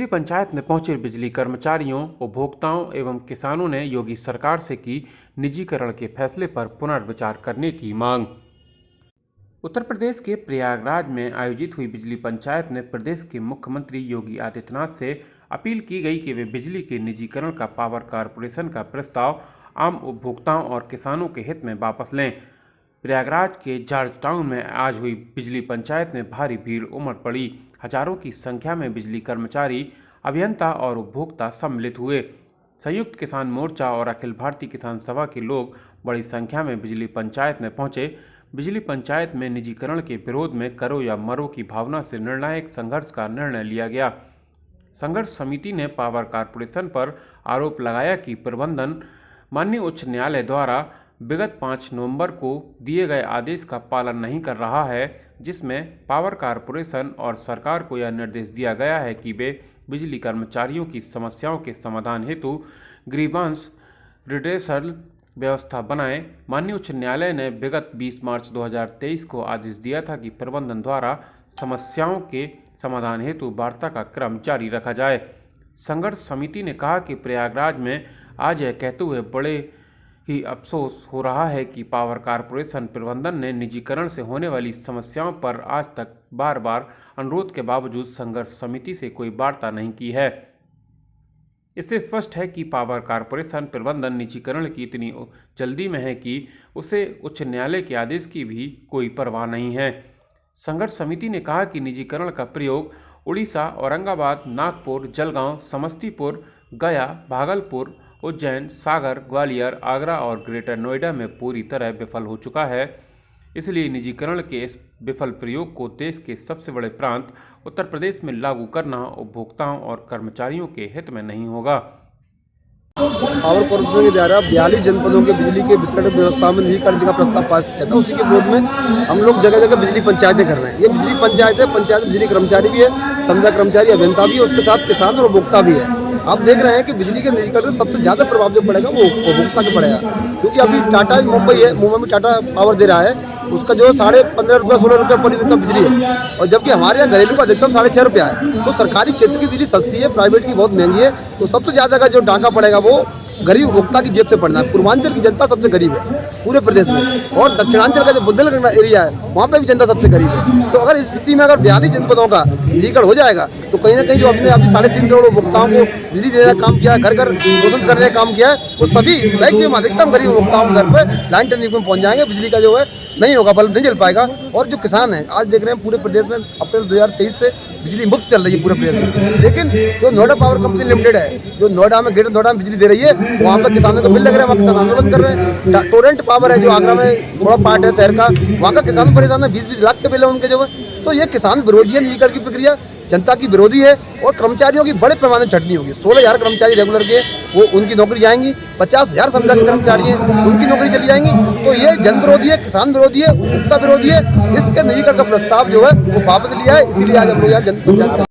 बिजली पंचायत में पहुंचे बिजली कर्मचारियों, उपभोक्ताओं एवं किसानों ने योगी सरकार से की निजीकरण के फैसले पर पुनर्विचार करने की मांग। उत्तर प्रदेश के प्रयागराज में आयोजित हुई बिजली पंचायत में प्रदेश के मुख्यमंत्री योगी आदित्यनाथ से अपील की गई कि वे बिजली के निजीकरण का पावर कारपोरेशन का प्रस्ताव आम उपभोक्ताओं और किसानों के हित में वापस लें। प्रयागराज के जॉर्ज टाउन में आज हुई बिजली पंचायत में भारी भीड़ उमड़ पड़ी। हजारों की संख्या में बिजली कर्मचारी, अभियंता और उपभोक्ता सम्मिलित हुए। संयुक्त किसान मोर्चा और अखिल भारतीय किसान सभा के लोग बड़ी संख्या में बिजली पंचायत में पहुंचे। बिजली पंचायत में निजीकरण के विरोध में करो या मरो की भावना से निर्णायक संघर्ष का निर्णय लिया गया। संघर्ष समिति ने पावर कारपोरेशन पर आरोप लगाया कि प्रबंधन माननीय उच्च न्यायालय द्वारा विगत 5 नवंबर को दिए गए आदेश का पालन नहीं कर रहा है, जिसमें पावर कारपोरेशन और सरकार को यह निर्देश दिया गया है कि वे बिजली कर्मचारियों की समस्याओं के समाधान हेतु ग्रीवांस रिड्रेसल व्यवस्था बनाएं। माननीय उच्च न्यायालय ने विगत 20 मार्च 2023 को आदेश दिया था कि प्रबंधन द्वारा समस्याओं के समाधान हेतु वार्ता का क्रम जारी रखा जाए। संघर्ष समिति ने कहा कि प्रयागराज में आज यह कहते हुए बड़े ही अफसोस हो रहा है कि पावर कारपोरेशन प्रबंधन ने निजीकरण से होने वाली समस्याओं पर आज तक बार बार अनुरोध के बावजूद संघर्ष समिति से कोई वार्ता नहीं की है। इससे स्पष्ट है कि पावर कारपोरेशन प्रबंधन निजीकरण की इतनी जल्दी में है कि उसे उच्च न्यायालय के आदेश की भी कोई परवाह नहीं है। संघर्ष समिति ने कहा कि निजीकरण का प्रयोग उड़ीसा, औरंगाबाद, नागपुर, जलगांव, समस्तीपुर, गया, भागलपुर, उज्जैन, सागर, ग्वालियर, आगरा और ग्रेटर नोएडा में पूरी तरह विफल हो चुका है। इसलिए निजीकरण के इस विफल प्रयोग को देश के सबसे बड़े प्रांत उत्तर प्रदेश में लागू करना उपभोक्ताओं और कर्मचारियों के हित में नहीं होगा। पावर कॉर्पोरेशन के द्वारा 42 जनपदों के बिजली के वितरण व्यवस्था में निजीकरण का प्रस्ताव पास किया था। उसी के विरोध में हम लोग जगह जगह बिजली पंचायतें कर रहे हैं। ये बिजली पंचायत है, पंचायत में बिजली कर्मचारी भी है, संविदा कर्मचारी, अभियंता भी है, उसके साथ किसान और उपभोक्ता भी है। आप देख रहे हैं कि बिजली के निजीकरण से सबसे ज़्यादा प्रभाव जो पड़ेगा वो उपभोक्ता को पड़ेगा, क्योंकि अभी टाटा मुंबई है, मुंबई में टाटा पावर दे रहा है, उसका जो 15.5 रुपये 16 रुपये पर यूनिट का बिजली है, और जबकि हमारे यहाँ घरेलू का अधिकतम 6.5 रुपया है। तो सरकारी क्षेत्र की बिजली सस्ती है, प्राइवेट की बहुत महंगी है। तो सबसे ज़्यादा का जो डाका पड़ेगा वो गरीब उपभोक्ता की जेब से पड़ना है। पूर्वांचल की जनता सबसे गरीब है पूरे प्रदेश में, और दक्षिणांचल का जो बुंदेलखंड एरिया है वहाँ पे भी जनता सबसे गरीब है। तो अगर इस स्थिति में अगर 42 जनपदों का निजीकरण हो जाएगा तो कहीं ना कहीं जो अपने अभी 3.5 करोड़ उपभोक्ताओं को बिजली देने का काम किया है, घर घर शोषण करने का काम किया है, वो सभी मैक्सिमम अधिकतम गरीब उपभोक्ताओं के घर पर लाइन टर्निंग में पहुँच जाएंगे। बिजली का जो है नहीं होगा, बल्ब नहीं चल पाएगा। और जो किसान हैं आज देख रहे हैं पूरे प्रदेश में अप्रैल 2023 से बिजली मुफ्त चल रही है पूरे प्रदेश में, लेकिन जो नोएडा पावर कंपनी लिमिटेड है, जो नोएडा में ग्रेटर नोएडा में बिजली दे रही है, वहाँ पर किसानों को बिल लग रहा है, वहाँ किसान आंदोलन कर रहे हैं। टोरेंट पावर है जो आगरा में थोड़ा पार्ट है शहर का, वहाँ का किसान परेशान है, 20-20 लाख के बिल है उनके जो है। तो ये किसान विरोधी है निजीकरण की प्रक्रिया, जनता की विरोधी है, और कर्मचारियों की बड़े पैमाने में छटनी होगी। 16,000 कर्मचारी रेगुलर के वो उनकी नौकरी जाएंगी, 50,000 संविदा के कर्मचारी हैं उनकी नौकरी चली जाएंगी। तो ये जन विरोधी है, किसान विरोधी है, उपभोक्ता विरोधी है। इसके निजीकरण का प्रस्ताव जो है वो वापस लिया है, इसीलिए आज हम लोग यहाँ जनता